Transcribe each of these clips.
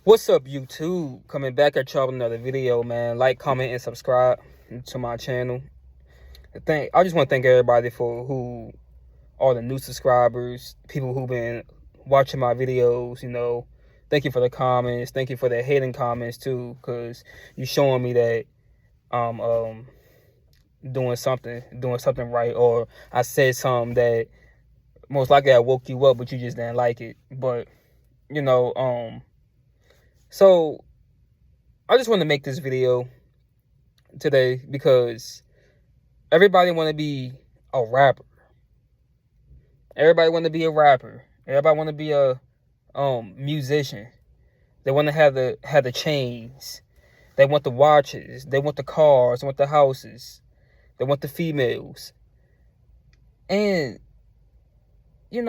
What's up, YouTube? Coming back at y'all with another video, man. Like, comment, and subscribe to my channel. I just want to thank everybody for all the new subscribers, people who've been watching my videos. Thank you for the comments. Thank you for the hating comments too, because you showing me that I'm doing something right, or I said something that most likely I woke you up, but you just didn't like it. But you know, so I just want to make this video today because everybody want to be a rapper. Everybody want to be a rapper. Everybody want to be a musician. They want to have the chains. They want the watches. They want the cars. They want the houses. They want the females. And it's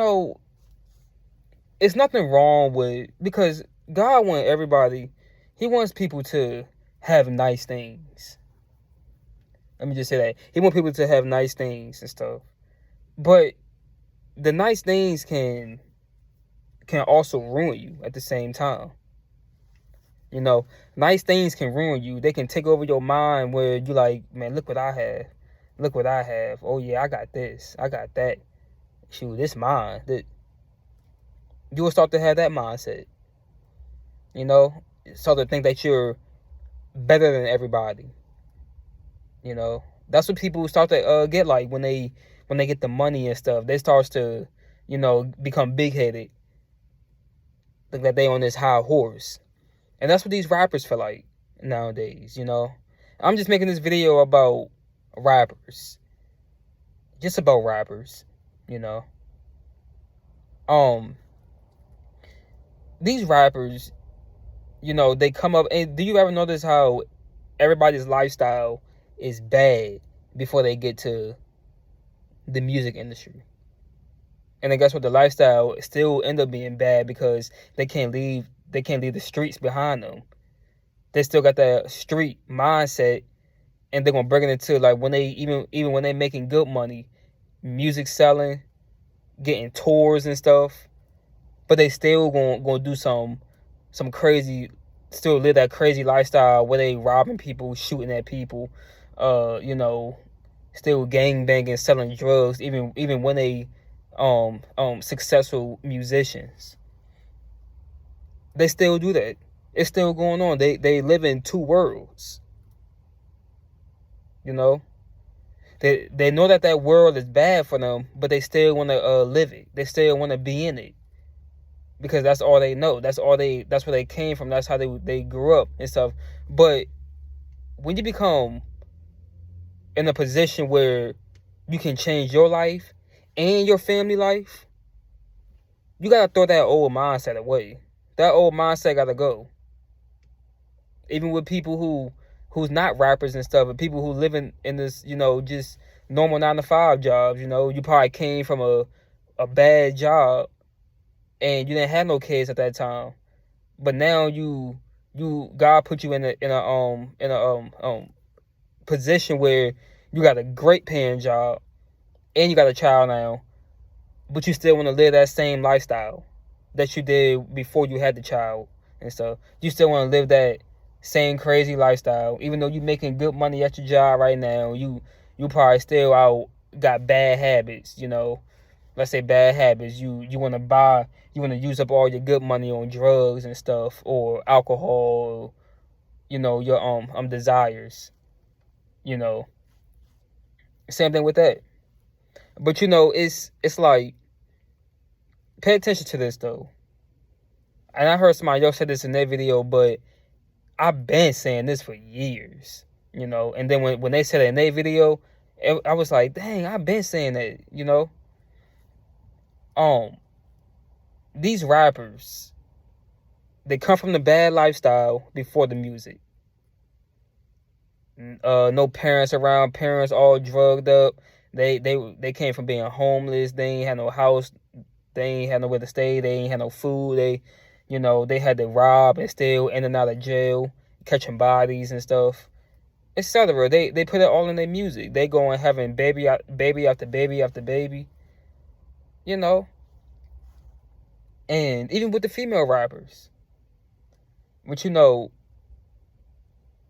nothing wrong with, because God wants everybody. He wants people to have nice things. Let me just say that. He wants people to have nice things and stuff. But the nice things can also ruin you at the same time. Nice things can ruin you. They can take over your mind where you like, man, look what I have. Look what I have. Oh yeah, I got this. I got that. Shoot, this mine. You will start to have that mindset. Start to think that you're better than everybody. That's what people start to get like when they get the money and stuff. They start to, become big-headed. Think that they on this high horse. And that's what these rappers feel like nowadays, I'm just making this video about rappers. Just about rappers, These rappers, they come up, and do you ever notice how everybody's lifestyle is bad before they get to the music industry? And then guess what? The lifestyle still end up being bad because they can't leave the streets behind them. They still got that street mindset, and they're gonna bring it into, like, when they even when they making good money, music selling, getting tours and stuff, but they still gonna do some crazy, still live that crazy lifestyle where they robbing people, shooting at people, still gang banging, selling drugs, even when they successful musicians. They still do that. It's still going on. They live in two worlds. They know that world is bad for them, but they still want to live it. They still want to be in it because that's all they know. That's where they came from. That's how they grew up and stuff. But when you become in a position where you can change your life and your family life, you gotta throw that old mindset away. That old mindset gotta go. Even with people who's not rappers and stuff, but people who live in this, just normal 9-to-5 jobs. You probably came from a bad job and you didn't have no kids at that time, but now God put you in a position where you got a great paying job and you got a child now, but you still want to live that same lifestyle that you did before you had the child and stuff. You still want to live that same crazy lifestyle, even though you're making good money at your job right now. You probably still got bad habits. Let's say bad habits. You want to use up all your good money on drugs and stuff, or alcohol. Your desires. Same thing with that. But it's like, pay attention to this though. And I heard somebody else said this in their video, but I've been saying this for years, and then when they said it in their video, I was like, dang, I've been saying that, These rappers, they come from the bad lifestyle before the music. No parents around, parents all drugged up. They came from being homeless. They ain't had no house. They ain't had nowhere to stay. They ain't had no food. They had to rob and steal in and out of jail, catching bodies and stuff, etc. They put it all in their music. They go and having baby after baby after baby, And even with the female rappers, But you know,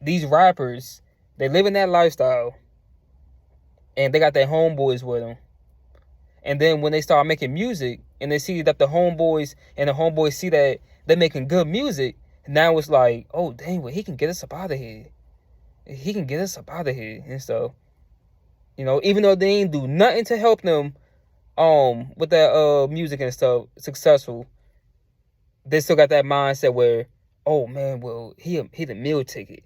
these rappers, they live in that lifestyle, and they got their homeboys with them. And then when they start making music, and they see that the homeboys see that they're making good music, now it's like, oh dang, well, he can get us up out of here. He can get us up out of here and stuff. You know, even though they ain't do nothing to help them with that music and stuff successful, they still got that mindset where, oh man, well, he the meal ticket.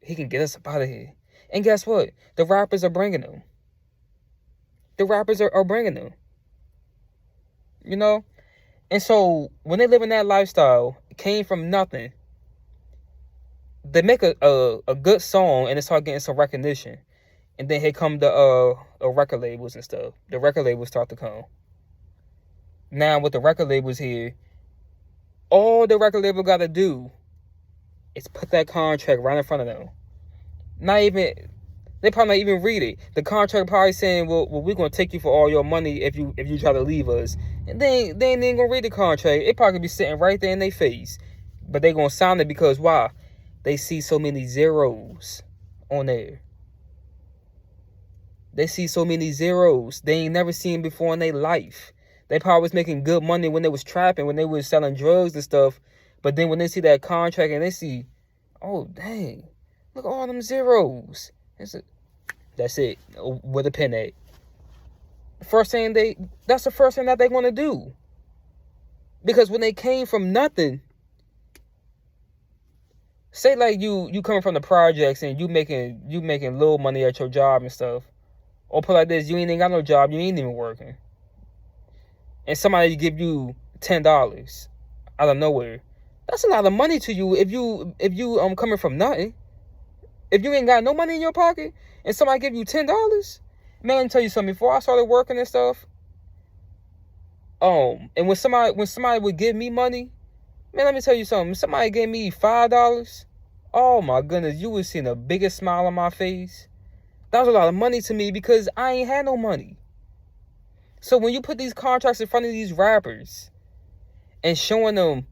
He can get us up out of here. And guess what? The rappers are bringing them. The rappers are bringing them. You know? And so when they live in that lifestyle, came from nothing, they make a good song and they start getting some recognition. And then here come the record labels and stuff. The record labels start to come. Now with the record labels here, all the record label got to do is put that contract right in front of them. They probably not even read it. The contract probably saying, well, we're going to take you for all your money if you try to leave us. And they ain't going to read the contract. It probably be sitting right there in their face. But they going to sign it because why? They see so many zeros on there. They see so many zeros they ain't never seen before in their life. They probably was making good money when they was trapping, when they was selling drugs and stuff. But then when they see that contract and they see, oh, dang, look at all them zeros. That's it. With a pen at. That's the first thing that they want to do. Because when they came from nothing, say like you coming from the projects and you making little money at your job and stuff. Or put like this, you ain't got no job, you ain't even working. And somebody give you $10 out of nowhere. That's a lot of money to you if you coming from nothing. If you ain't got no money in your pocket and somebody give you $10, man, let me tell you something. Before I started working and stuff, and when somebody would give me money, man, let me tell you something. Somebody gave me $5. Oh my goodness, you would see the biggest smile on my face. That was a lot of money to me because I ain't had no money. So when you put these contracts in front of these rappers and showing them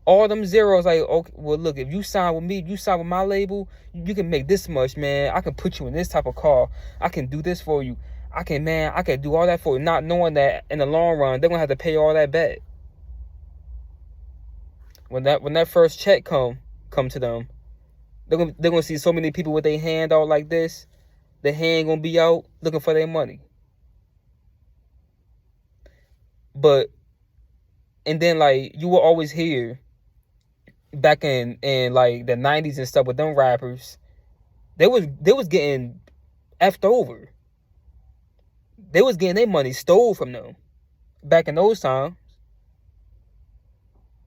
all them zeros, like, okay, well, look, if you sign with me, if you sign with my label, you can make this much, man. I can put you in this type of car. I can do this for you. I can do all that for you, not knowing that in the long run, they're going to have to pay all that back. When that first check come to them, they're gonna see so many people with their hand out like this. Their hand going to be out looking for their money. And then, like, you will always hear back in like the 90s and stuff with them rappers, they was getting effed over. They was getting their money stole from them back in those times.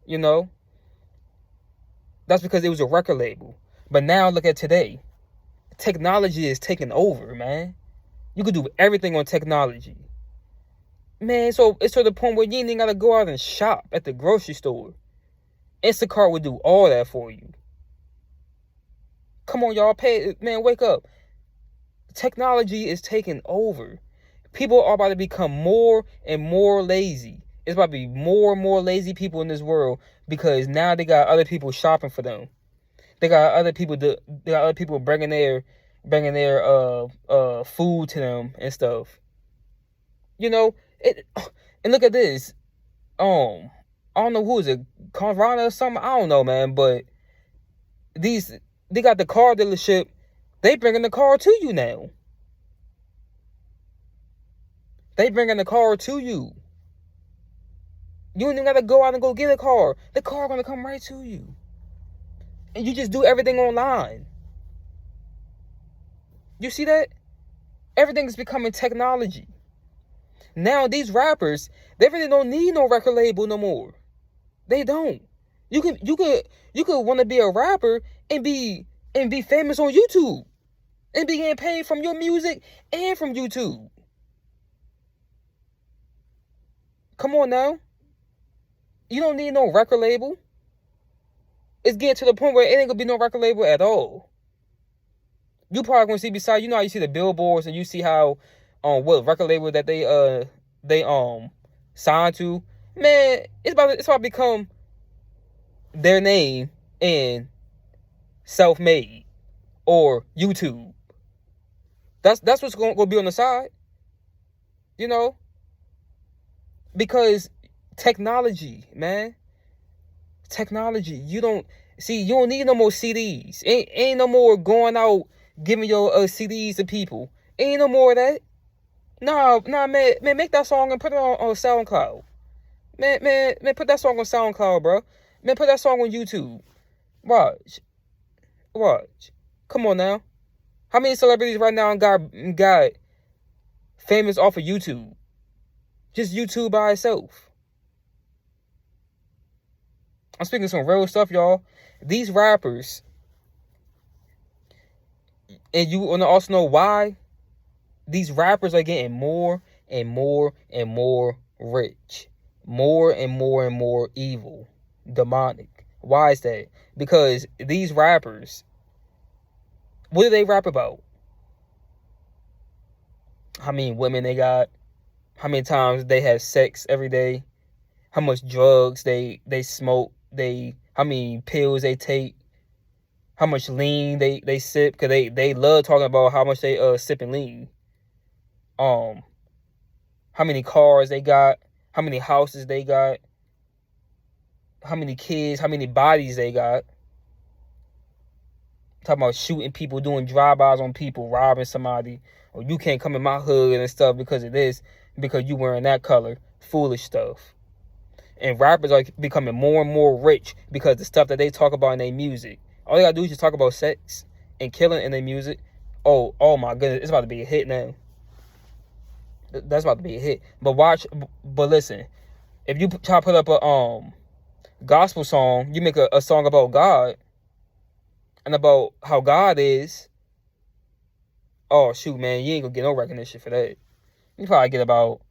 You know? That's because it was a record label. But now look at today. Technology is taking over, man. You could do everything on technology. Man, so it's to the point where you ain't even got to go out and shop at the grocery store. Instacart would do all that for you. Come on, y'all. Man, wake up. Technology is taking over. People are about to become more and more lazy. It's about to be more and more lazy people in this world because now they got other people shopping for them. They got other people bringing their food to them and stuff. You know, and look at this. I don't know who is it, Carvana or something. I don't know, man. But they got the car dealership. They bringing the car to you now. They bringing the car to you. You ain't even gotta go out and go get a car. The car gonna come right to you. And you just do everything online. You see that? Everything is becoming technology. Now these rappers, they really don't need no record label no more. They don't. You could want to be a rapper and be famous on YouTube and be getting paid from your music and from YouTube. Come on now. You don't need no record label. It's getting to the point where it ain't gonna be no record label at all. You probably gonna see beside, you know how you see the billboards and you see how what record label that they signed to. Man, it's about to become their name and self-made, or YouTube. That's what's going to be on the side, you know, because technology, man, technology. You don't need no more CDs. Ain't no more going out giving your CDs to people. Ain't no more of that. Nah, man, make that song and put it on SoundCloud. Man, put that song on SoundCloud, bro. Man, put that song on YouTube. Watch. Come on now. How many celebrities right now got famous off of YouTube? Just YouTube by itself. I'm speaking some real stuff, y'all. These rappers, and you want to also know why these rappers are getting more and more and more rich, more and more and more evil, demonic. Why is that? Because these rappers, what do they rap about? How many women they got? How many times they have sex every day? How much drugs they smoke? How many pills they take? How much lean they sip? Because they love talking about how much they sipping lean. How many cars they got? How many houses they got? How many kids? How many bodies they got? Talking about shooting people, doing drive-bys on people, robbing somebody, or you can't come in my hood and stuff because of this, because you wearing that color. Foolish stuff. And rappers are becoming more and more rich because the stuff that they talk about in their music. All they gotta do is just talk about sex and killing in their music. Oh my goodness, it's about to be a hit now. That's about to be a hit. But listen, if you try to put up a gospel song, you make a song about God and about how God is, oh shoot, man, you ain't gonna get no recognition for that. You probably get about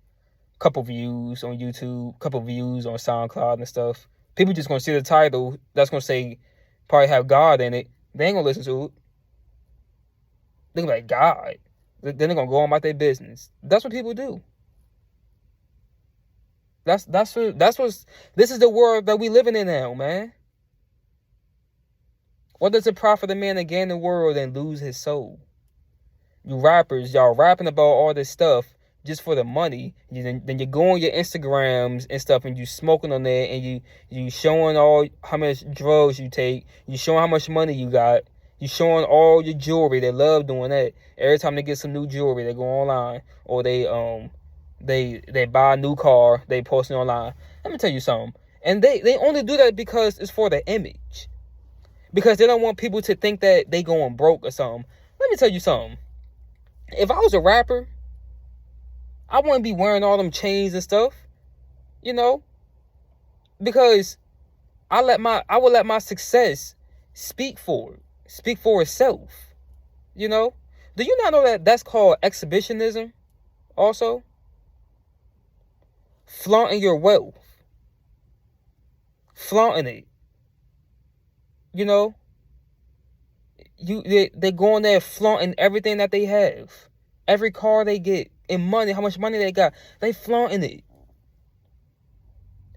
a couple views on YouTube, couple views on SoundCloud and stuff. People just gonna see the title that's gonna say probably have God in it. They ain't gonna listen to it. They're gonna be like, God. Then they're gonna go on about their business. That's what people do. This is the world that we living in now, man. What does it profit a man to gain the world and lose his soul? You rappers, y'all rapping about all this stuff just for the money. Then you go on your Instagrams and stuff and you smoking on there and you showing all how much drugs you take. You showing how much money you got. You showing all your jewelry. They love doing that. Every time they get some new jewelry, they go online or they buy a new car. They post it online. Let me tell you something. And they only do that because it's for the image. Because they don't want people to think that they going broke or something. Let me tell you something. If I was a rapper, I wouldn't be wearing all them chains and stuff, you know, because I would let my success speak for itself, you know. Do you not know that that's called exhibitionism? Also, flaunting your wealth, flaunting it, you know. They go on there flaunting everything that they have, every car they get, and money, how much money they got. They flaunting it.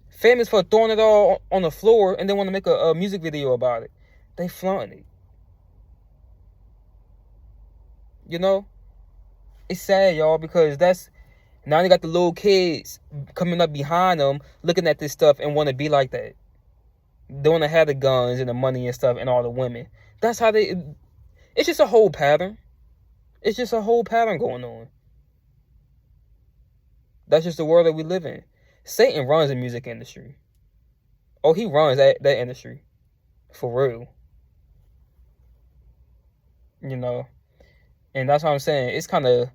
Famous for throwing it all on the floor and they want to make a music video about it. They flaunting it. You know, it's sad, y'all, because now they got the little kids coming up behind them, looking at this stuff and want to be like that. They want to have the guns and the money and stuff and all the women. That's how it's just a whole pattern. It's just a whole pattern going on. That's just the world that we live in. Satan runs the music industry. Oh, he runs that industry. For real. You know? And that's what I'm saying. It's kind of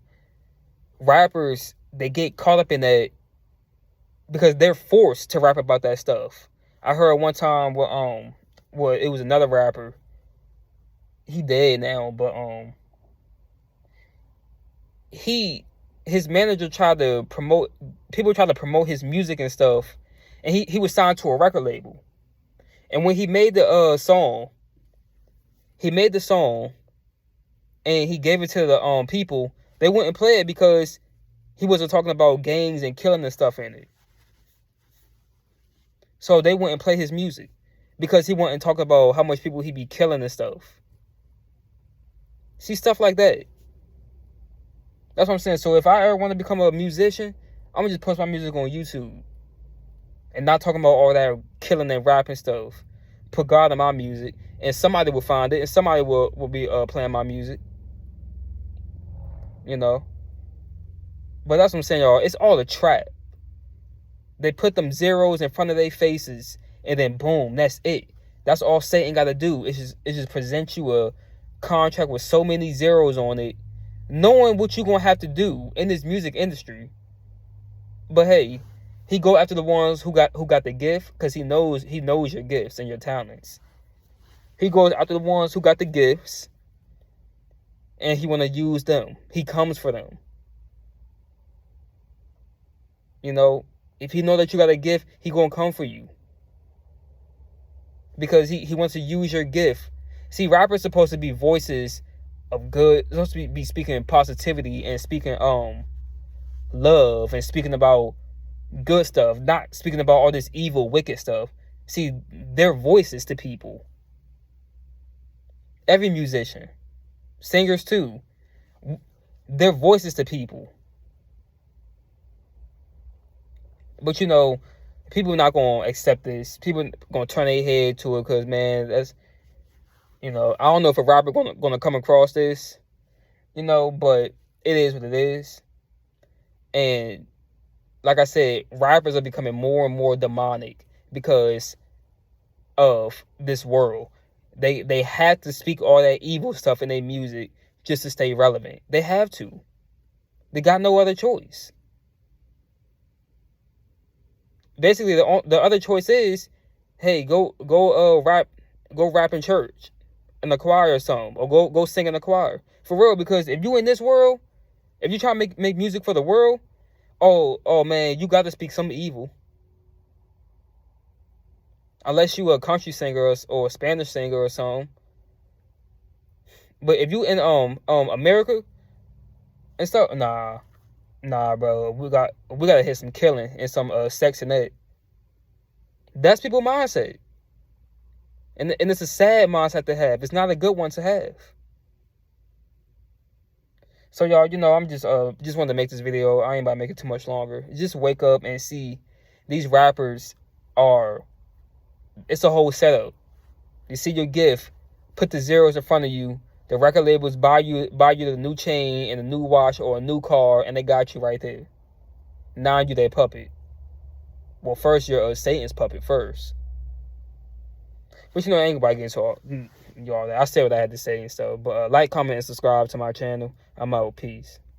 rappers, they get caught up in that because they're forced to rap about that stuff. I heard one time where it was another rapper. He dead now, but his manager tried to promote his music and stuff, and he was signed to a record label. And when he made the song, and he gave it to the people, they wouldn't play it because he wasn't talking about gangs and killing and stuff in it. So they wouldn't play his music. because he wouldn't talk about how much people he be killing and stuff. See, stuff like that. That's what I'm saying. So if I ever want to become a musician, I'm gonna just post my music on YouTube and not talking about all that killing and rapping stuff. Put God in my music, and somebody will find it, and somebody will be playing my music. You know. But that's what I'm saying, y'all. It's all a trap. They put them zeros in front of their faces, and then boom, that's it. That's all Satan got to do. It's just present you a contract with so many zeros on it, knowing what you're gonna have to do in this music industry. But hey, he go after the ones who got the gift, because he knows your gifts and your talents. He goes after the ones who got the gifts, and he want to use them. He comes for them. You know, if he know that you got a gift, he gonna come for you, because he wants to use your gift. See, rappers supposed to be voices of good, supposed to be speaking positivity and speaking love and speaking about good stuff, not speaking about all this evil, wicked stuff. See, they're voices to people. Every musician, singers too, they're voices to people. But you know, people not gonna accept this. People gonna turn their head to it, because man, that's, you know, I don't know if a rapper gonna come across this, you know, but it is what it is. And like I said, rappers are becoming more and more demonic because of this world. They have to speak all that evil stuff in their music just to stay relevant. They have to. They got no other choice. Basically, the other choice is, hey, go rap in church, in the choir or something, or go sing in the choir, for real. Because if you in this world, if you try to make music for the world, oh man, you got to speak some evil. Unless you a country singer or a Spanish singer or something. But if you in America and stuff, nah, bro, we gotta hit some killing and some sex in that. That's people's mindset, and it's a sad mindset to have. It's not a good one to have. So y'all, you know, I'm just wanted to make this video. I ain't about to make it too much longer. Just wake up and see these rappers it's a whole setup. You see your gift, put the zeros in front of you. The record labels buy you the new chain and a new watch or a new car, and they got you right there. Now you their puppet. Well, first you're Satan's puppet first. But you know, I ain't about to get into y'all that. I said what I had to say and stuff. But like, comment, and subscribe to my channel. I'm out. Peace.